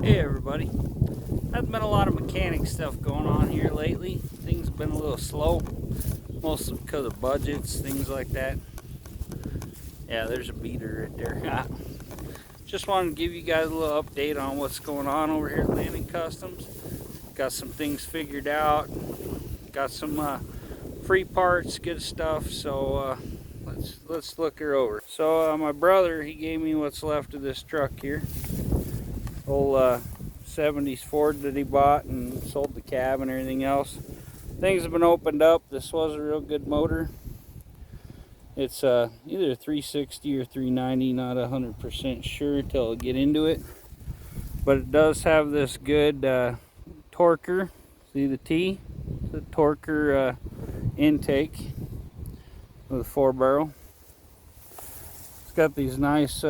Hey everybody, there's been a lot of mechanic stuff going on here lately. Things have been a little slow, mostly because of budgets, things like that. Yeah, there's a beater right there. Just wanted to give you guys a little update on what's going on over here at Landing Customs. Got some things figured out, got some free parts, good stuff, so let's look her over. So my brother, he gave me what's left of this truck here. Old 70s Ford that he bought and sold the cab and everything else. Things have been opened up. This was a real good motor. It's either 360 or 390, not 100% sure till I get into it. But it does have this good torquer. See the T? The torquer intake with a 4-barrel. It's got these nice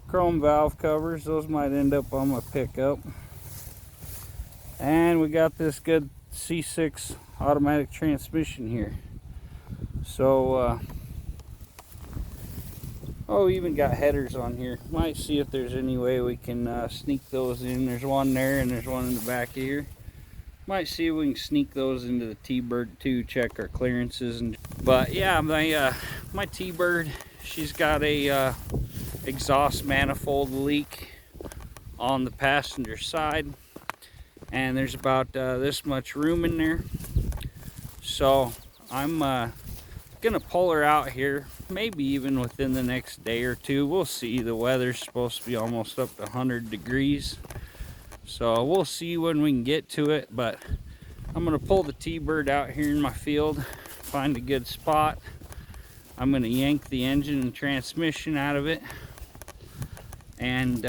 chrome valve covers. Those might end up on my pickup. And we got this good C6 automatic transmission here. So even got headers on here. Might see if there's any way we can sneak those in. There's one there and there's one in the back of here. Might see if we can sneak those into the T-Bird too, check our clearances. But yeah, my T-Bird, she's got a exhaust manifold leak on the passenger side, and there's about this much room in there. So I'm gonna pull her out here, maybe even within the next day or two. We'll see. The weather's supposed to be almost up to 100 degrees, so we'll see when we can get to it. But I'm gonna pull the T-Bird out here in my field, find a good spot. I'm gonna yank the engine and transmission out of it, and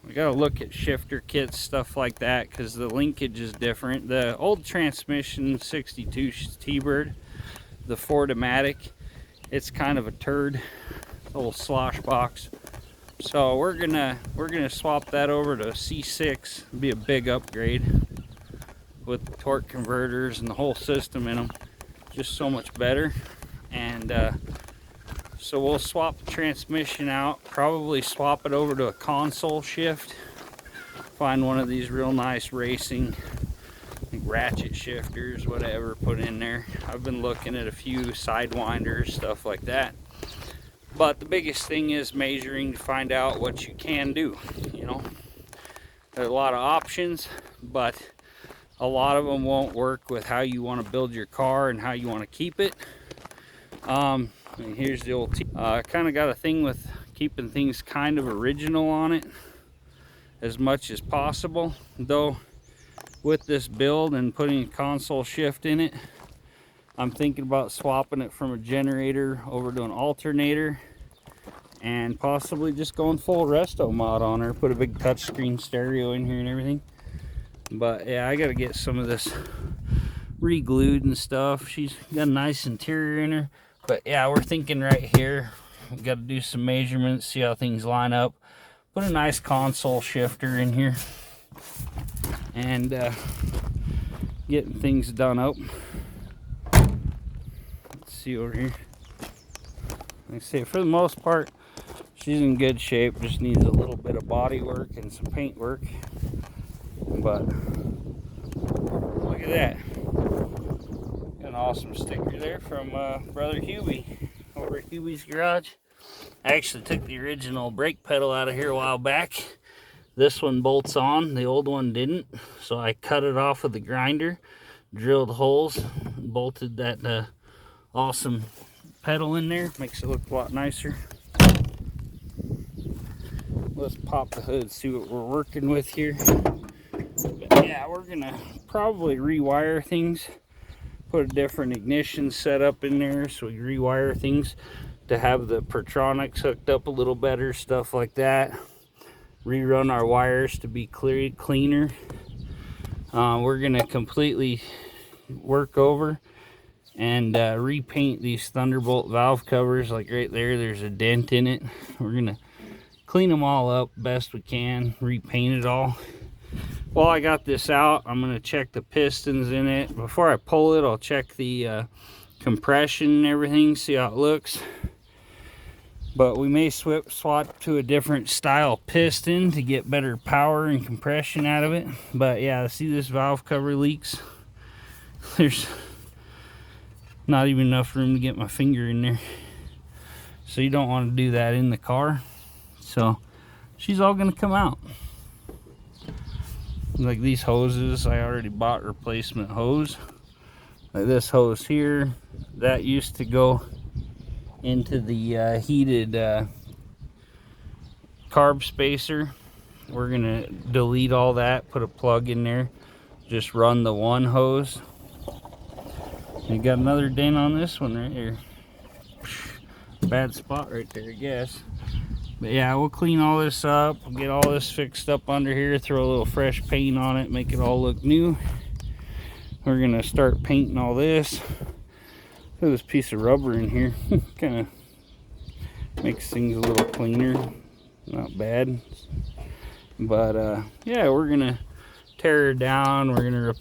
we gotta look at shifter kits, stuff like that, because the linkage is different. The old transmission 62 T-Bird, the Ford-O-Matic, it's kind of a turd, a little slosh box. So we're gonna swap that over to a C6. It'll be a big upgrade with the torque converters and the whole system in them, just so much better. And so we'll swap the transmission out, probably swap it over to a console shift, find one of these real nice racing like ratchet shifters, whatever, put in there. I've been looking at a few sidewinders, stuff like that. But the biggest thing is measuring to find out what you can do. You know, there's a lot of options, but a lot of them won't work with how you want to build your car and how you want to keep it. And here's the old I kind of got a thing with keeping things kind of original on it as much as possible, though with this build and putting a console shift in it, I'm thinking about swapping it from a generator over to an alternator and possibly just going full resto mod on her, put a big touchscreen stereo in here and everything. But yeah, I got to get some of this re-glued and stuff. She's got a nice interior in her. But yeah, we're thinking right here, we've got to do some measurements, see how things line up. Put a nice console shifter in here and getting things done up. Let's see over here. Like I say, for the most part, she's in good shape. Just needs a little bit of body work and some paint work. But look at that. Got an awesome sticker there from brother Hubie over at Hubie's Garage. I actually took the original brake pedal out of here a while back. This one bolts on, the old one didn't, so I cut it off with the grinder, drilled holes, bolted that awesome pedal in there. Makes it look a lot nicer. Let's pop the hood, see what we're working with here. But yeah, we're gonna probably rewire things, put a different ignition setup in there so we rewire things to have the Pertronics hooked up a little better, stuff like that. Rerun our wires to be cleaner. We're gonna completely work over and repaint these Thunderbolt valve covers. Like right there, there's a dent in it. We're gonna clean them all up best we can, repaint it all. While I got this out, I'm gonna check the pistons in it. Before I pull it, I'll check the compression and everything, see how it looks. but we may swap to a different style piston to get better power and compression out of it. But yeah, see this valve cover leaks? There's not even enough room to get my finger in there. So you don't want to do that in the car. So she's all gonna come out. Like these hoses, I already bought replacement hose. Like this hose here, that used to go into the heated carb spacer. We're gonna delete all that, put a plug in there, just run the one hose. You got another dent on this one right here. Bad spot right there, I guess. But yeah, we'll clean all this up, get all this fixed up under here, throw a little fresh paint on it, make it all look new. We're gonna start painting all this. Look at this piece of rubber in here. Kind of makes things a little cleaner. Not bad. But yeah, we're gonna tear her down. We're gonna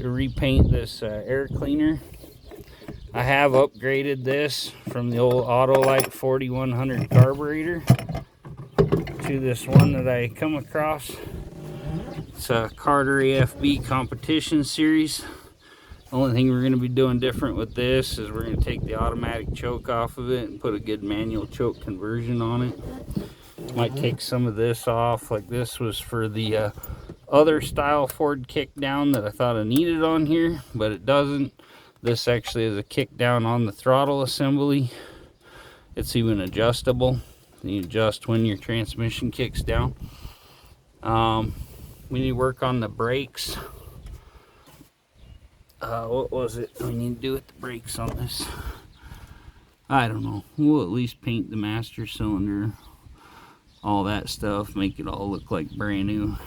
repaint this air cleaner. I have upgraded this from the old Autolite 4100 carburetor to this one that I come across. It's a Carter AFB competition series. The only thing we're going to be doing different with this is we're going to take the automatic choke off of it and put a good manual choke conversion on it. Might take some of this off. Like this was for the other style Ford kickdown that I thought I needed on here, but it doesn't. This actually is a kickdown on the throttle assembly. It's even adjustable. You adjust when your transmission kicks down. We need to work on the brakes. What was it we need to do with the brakes on this? I don't know. We'll at least paint the master cylinder, all that stuff, make it all look like brand new.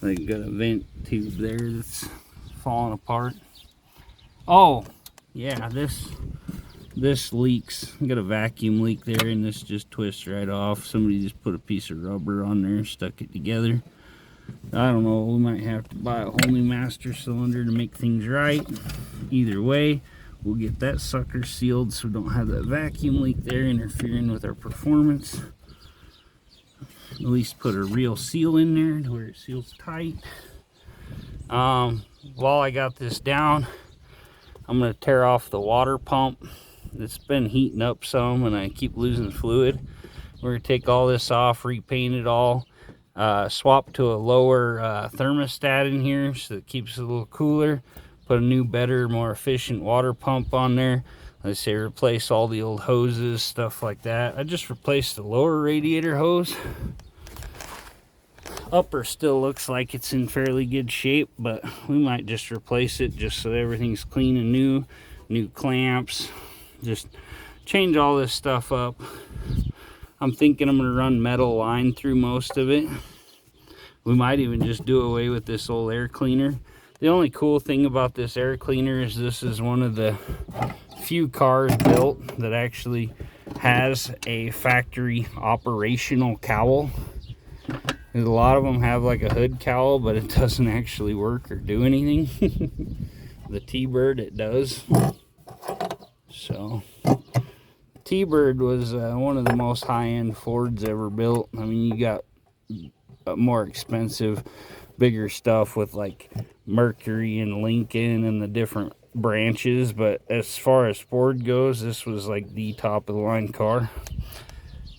Like got a vent tube there that's falling apart. Oh yeah, this leaks. Got a vacuum leak there, and this just twists right off. Somebody just put a piece of rubber on there, stuck it together. I don't know, we might have to buy a whole new master cylinder to make things right. Either way, we'll get that sucker sealed so we don't have that vacuum leak there interfering with our performance. At least put a real seal in there to where it seals tight. While I got this down, I'm going to tear off the water pump. It's been heating up some and I keep losing fluid. We're going to take all this off, repaint it all, swap to a lower thermostat in here so it keeps it a little cooler, put a new, better, more efficient water pump on there. Let's say replace all the old hoses, stuff like that. I just replaced the lower radiator hose. Upper still looks like it's in fairly good shape, but we might just replace it just so everything's clean and new clamps, just change all this stuff up. I'm thinking I'm gonna run metal line through most of it. We might even just do away with this old air cleaner. The only cool thing about this air cleaner is this is one of the few cars built that actually has a factory operational cowl. A lot of them have like a hood cowl, but it doesn't actually work or do anything. The T-Bird, it does. So, T-Bird was one of the most high-end Fords ever built. I mean, you got more expensive, bigger stuff with like Mercury and Lincoln and the different branches, but as far as Ford goes, this was like the top of the line car.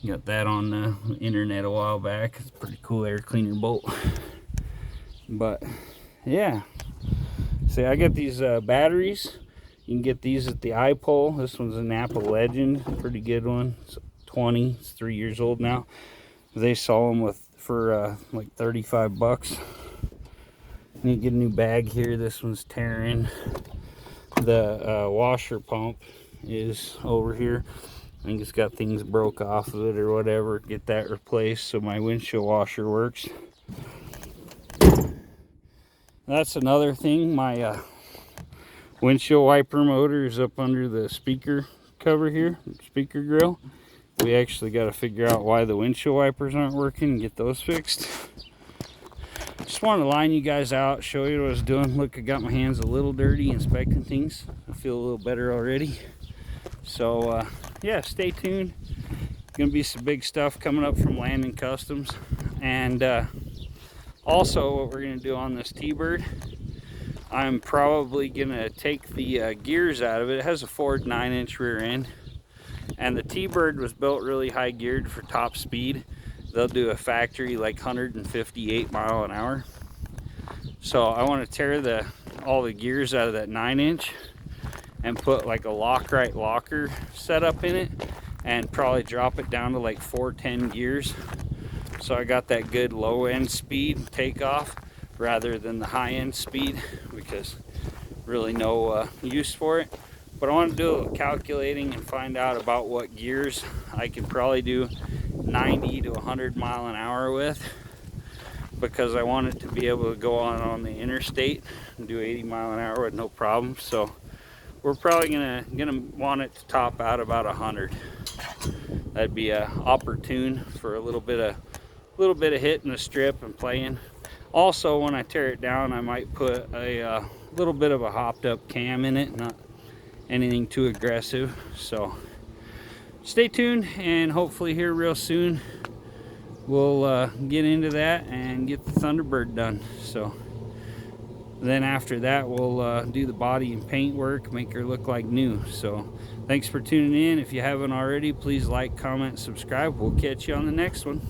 Got that on the internet a while back. It's a pretty cool air cleaner bolt. But yeah, see, I got these batteries. You can get these at the iPole. This one's a Napa Legend, pretty good one. It's 20, it's 3 years old now. They sell them for like 35 bucks. Need to get a new bag here. This one's tearing. The washer pump is over here. I think it's got things broke off of it or whatever. Get that replaced so my windshield washer works. That's another thing. My windshield wiper motor is up under the speaker cover here, speaker grill. We actually got to figure out why the windshield wipers aren't working and get those fixed. Just wanted to line you guys out, show you what I was doing. Look, I got my hands a little dirty inspecting things. I feel a little better already. So yeah, stay tuned. Gonna be some big stuff coming up from Landon Customs. And also what we're gonna do on this T-Bird, I'm probably gonna take the gears out of it. It has a Ford 9-inch rear end, and the T-Bird was built really high geared for top speed. They'll do a factory like 158 mile an hour. So I want to tear all the gears out of that 9-inch and put like a Lock-Right locker setup in it, and probably drop it down to like 410 gears. So I got that good low end speed takeoff rather than the high end speed, because really no use for it. But I want to do a little calculating and find out about what gears I can probably do 90 to 100 mile an hour with, because I want it to be able to go on the interstate and do 80 mile an hour with no problem. So we're probably gonna want it to top out about 100. That'd be opportune for a little bit of hitting the strip and playing. Also, when I tear it down, I might put a little bit of a hopped up cam in it, not anything too aggressive. So stay tuned, and hopefully here real soon we'll get into that and get the Thunderbird done. So then after that, we'll do the body and paint work, make her look like new. So thanks for tuning in. If you haven't already, please like, comment, subscribe. We'll catch you on the next one.